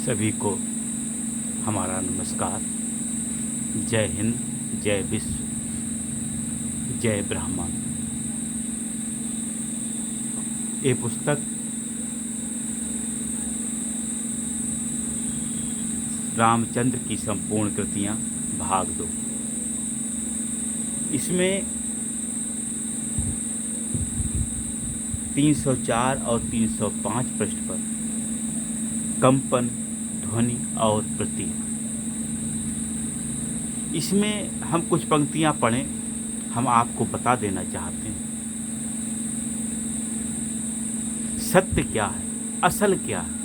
सभी को हमारा नमस्कार। जय हिंद, जय विश्व, जय ब्राह्मण। ये पुस्तक रामचंद्र की संपूर्ण कृतियाँ भाग 2। इसमें 304 और 305 पृष्ठ पर कंपन, ध्वनि और प्रतीक। इसमें हम कुछ पंक्तियां पढ़ें, हम आपको बता देना चाहते हैं सत्य क्या है, असल क्या है।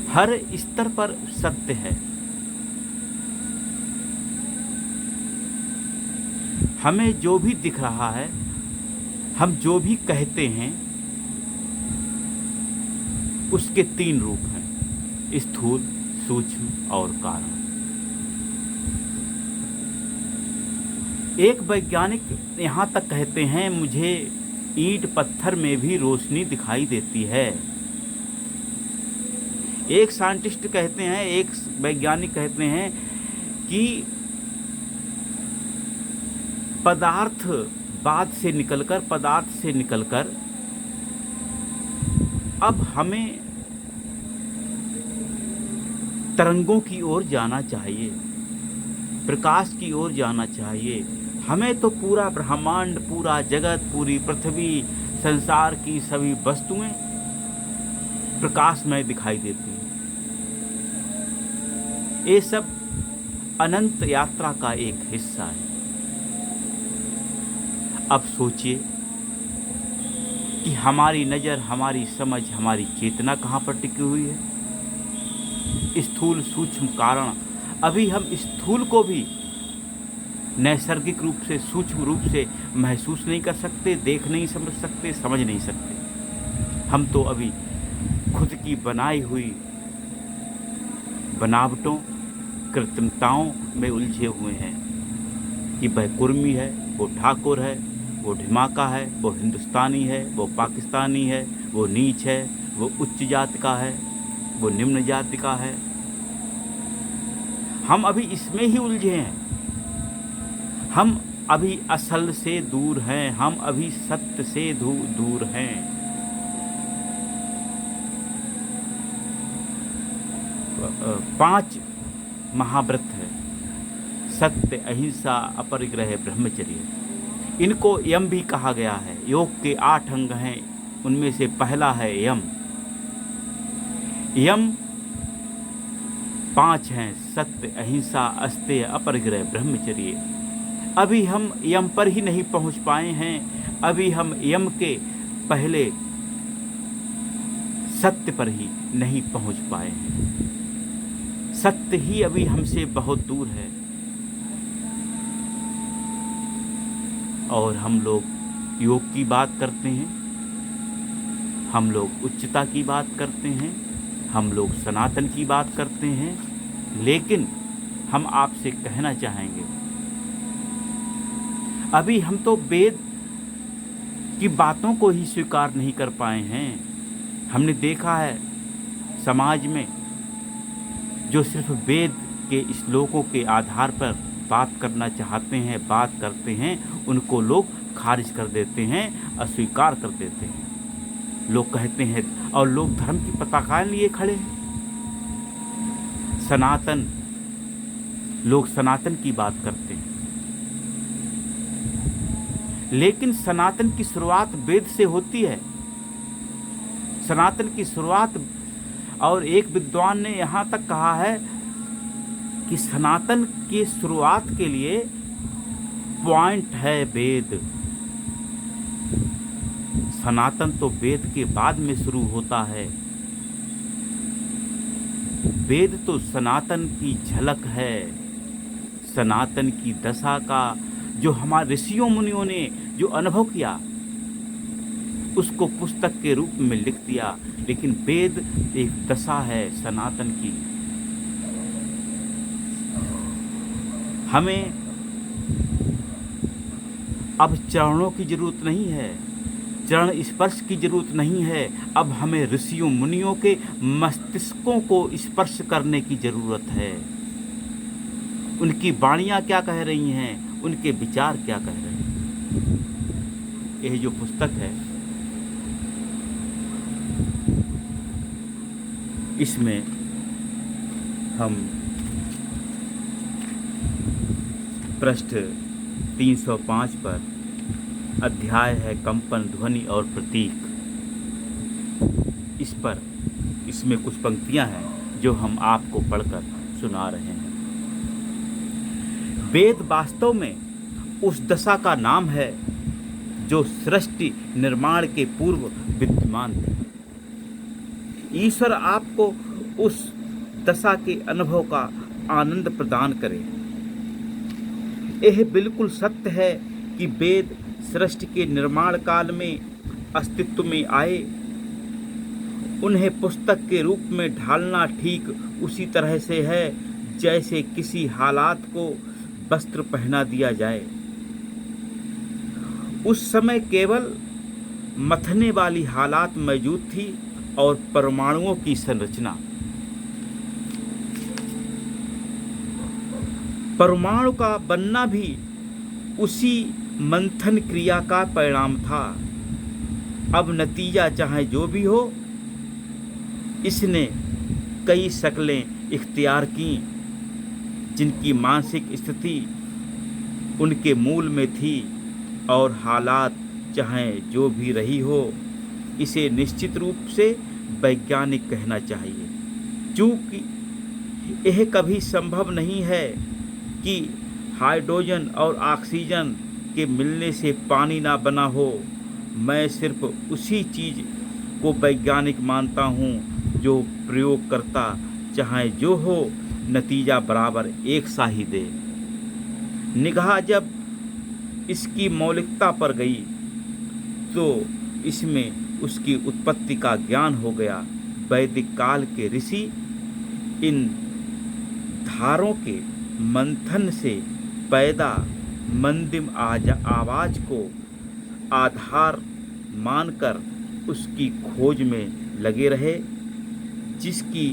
हर स्तर पर सत्य है। हमें जो भी दिख रहा है, हम जो भी कहते हैं, उसके 3 रूप हैं: स्थूल, सूक्ष्म और कारण। एक वैज्ञानिक यहाँ तक कहते हैं, मुझे ईंट पत्थर में भी रोशनी दिखाई देती है। एक साइंटिस्ट कहते हैं, एक वैज्ञानिक कहते हैं कि पदार्थ से निकलकर अब हमें तरंगों की ओर जाना चाहिए, प्रकाश की ओर जाना चाहिए। हमें तो पूरा ब्रह्मांड, पूरा जगत, पूरी पृथ्वी, संसार की सभी वस्तुएं प्रकाशमय दिखाई देती हैं। ये सब अनंत यात्रा का एक हिस्सा है। अब सोचिए कि हमारी नज़र, हमारी समझ, हमारी चेतना कहाँ पर टिकी हुई है? स्थूल, सूक्ष्म, कारण। अभी हम स्थूल को भी नैसर्गिक रूप से, सूक्ष्म रूप से महसूस नहीं कर सकते, देख नहीं समझ सकते, समझ नहीं सकते। हम तो अभी खुद की बनाई हुई बनावटों, कृत्रिमताओं में उलझे हुए हैं कि वह कुर्मी है, वो ठाकुर है, वो ढिमाका है, वो हिंदुस्तानी है, वो पाकिस्तानी है, वो नीच है, वो उच्च जाति का है, वो निम्न जाति का है। हम अभी इसमें ही उलझे हैं। हम अभी असल से दूर हैं, हम अभी सत्य से दूर हैं। 5 महाव्रत है: सत्य, अहिंसा, अपरिग्रह, ब्रह्मचर्य। इनको यम भी कहा गया है। योग के 8 अंग हैं, उनमें से पहला है यम। यम 5 हैं: सत्य, अहिंसा, अस्तेय, अपरिग्रह, ब्रह्मचर्य। अभी हम यम पर ही नहीं पहुंच पाए हैं। अभी हम यम के पहले सत्य पर ही नहीं पहुंच पाए हैं। सत्य ही अभी हमसे बहुत दूर है। और हम लोग योग की बात करते हैं, हम लोग उच्चता की बात करते हैं, हम लोग सनातन की बात करते हैं, लेकिन हम आपसे कहना चाहेंगे, अभी हम तो वेद की बातों को ही स्वीकार नहीं कर पाए हैं। हमने देखा है समाज में जो सिर्फ वेद के श्लोकों के आधार पर बात करना चाहते हैं, बात करते हैं, उनको लोग खारिज कर देते हैं, अस्वीकार कर देते हैं। लोग कहते हैं, और लोग धर्म की पताकाएं लिए खड़े हैं। सनातन, लोग सनातन की बात करते हैं, लेकिन सनातन की शुरुआत वेद से होती है। सनातन की शुरुआत, और एक विद्वान ने यहाँ तक कहा है कि सनातन की शुरुआत के लिए पॉइंट है वेद। सनातन तो वेद के बाद में शुरू होता है। वेद तो सनातन की झलक है। सनातन की दशा का जो हमारे ऋषियों मुनियों ने जो अनुभव किया, उसको पुस्तक के रूप में लिख दिया। लेकिन वेद एक दशा है सनातन की। हमें अब चरणों की जरूरत नहीं है। चरण स्पर्श की जरूरत नहीं है, अब हमें ऋषियों मुनियों के मस्तिष्कों को स्पर्श करने की जरूरत है। उनकी वाणियाँ क्या कह रही हैं, उनके विचार क्या कह रहे हैं। यह जो पुस्तक है, इसमें हम पृष्ठ 305 पर अध्याय है कंपन, ध्वनि और प्रतीक। इसमें कुछ पंक्तियां हैं जो हम आपको पढ़कर सुना रहे हैं। वेद वास्तव में उस दशा का नाम है जो सृष्टि निर्माण के पूर्व विद्यमान थे। ईश्वर आपको उस दशा के अनुभव का आनंद प्रदान करे। यह बिल्कुल सत्य है कि वेद सृष्टि के निर्माण काल में अस्तित्व में आए। उन्हें पुस्तक के रूप में ढालना ठीक उसी तरह से है जैसे किसी हालात को वस्त्र पहना दिया जाए। उस समय केवल मथने वाली हालात मौजूद थी और परमाणुओं की संरचना। परमाणु का बनना भी उसी मंथन क्रिया का परिणाम था। अब नतीजा चाहे जो भी हो, इसने कई शक्लें इख्तियार की जिनकी मानसिक स्थिति उनके मूल में थी, और हालात चाहे जो भी रही हो, इसे निश्चित रूप से वैज्ञानिक कहना चाहिए। चूँकि यह कभी संभव नहीं है कि हाइड्रोजन और ऑक्सीजन के मिलने से पानी ना बना हो। मैं सिर्फ उसी चीज़ को वैज्ञानिक मानता हूँ जो प्रयोग करता चाहे जो हो, नतीजा बराबर एक सा ही दे। निगाह जब इसकी मौलिकता पर गई तो इसमें उसकी उत्पत्ति का ज्ञान हो गया। वैदिक काल के ऋषि इन धारों के मंथन से पैदा मंदिम आवाज को आधार मानकर उसकी खोज में लगे रहे, जिसकी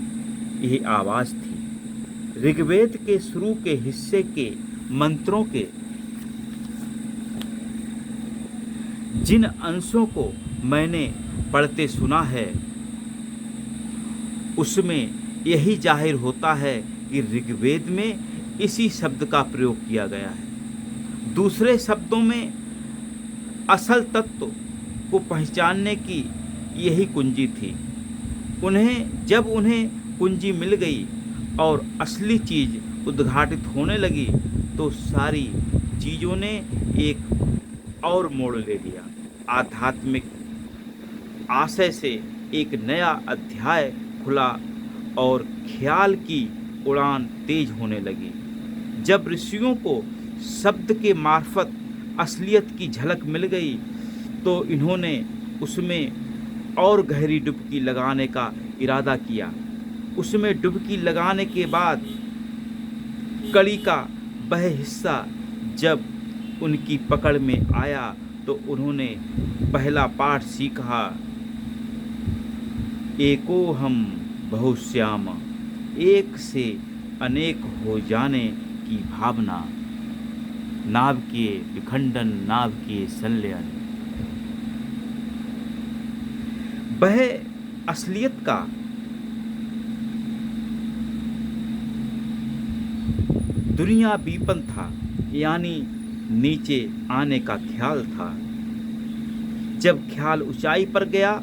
यह आवाज थी। ऋग्वेद के शुरू के हिस्से के मंत्रों के जिन अंशों को मैंने पढ़ते सुना है, उसमें यही जाहिर होता है कि ऋग्वेद में इसी शब्द का प्रयोग किया गया है। दूसरे शब्दों में असल तत्व को पहचानने की यही कुंजी थी। जब उन्हें कुंजी मिल गई और असली चीज़ उद्घाटित होने लगी तो सारी चीज़ों ने एक और मोड़ ले लिया। आध्यात्मिक आशय से एक नया अध्याय खुला और ख्याल की उड़ान तेज होने लगी। जब ऋषियों को शब्द के मार्फत असलियत की झलक मिल गई तो इन्होंने उसमें और गहरी डुबकी लगाने का इरादा किया। उसमें डुबकी लगाने के बाद कड़ी का वह हिस्सा जब उनकी पकड़ में आया तो उन्होंने पहला पाठ सीखा, एको हम बहुश्याम, एक से अनेक हो जाने की भावना, नाभ किए विखंडन, नाभ किए संलयन। वह असलियत का दुनिया बीपन था, यानी नीचे आने का ख्याल था। जब ख्याल ऊंचाई पर गया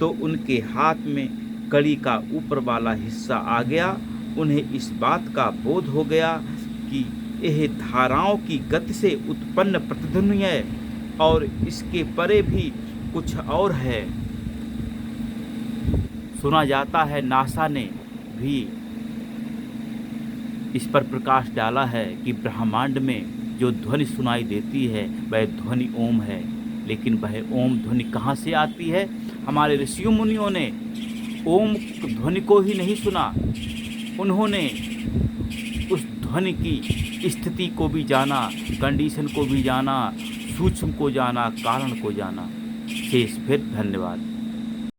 तो उनके हाथ में कड़ी का ऊपर वाला हिस्सा आ गया। उन्हें इस बात का बोध हो गया कि यह धाराओं की गति से उत्पन्न प्रतिध्वनि है और इसके परे भी कुछ और है। सुना जाता है नासा ने भी इस पर प्रकाश डाला है कि ब्रह्मांड में जो ध्वनि सुनाई देती है वह ध्वनि ओम है। लेकिन वह ओम ध्वनि कहाँ से आती है? हमारे ऋषियों मुनियों ने ओम ध्वनि को ही नहीं सुना, उन्होंने उस ध्वनि की स्थिति को भी जाना, कंडीशन को भी जाना, सूक्ष्म को जाना, कारण को जाना। विशेष फिर धन्यवाद।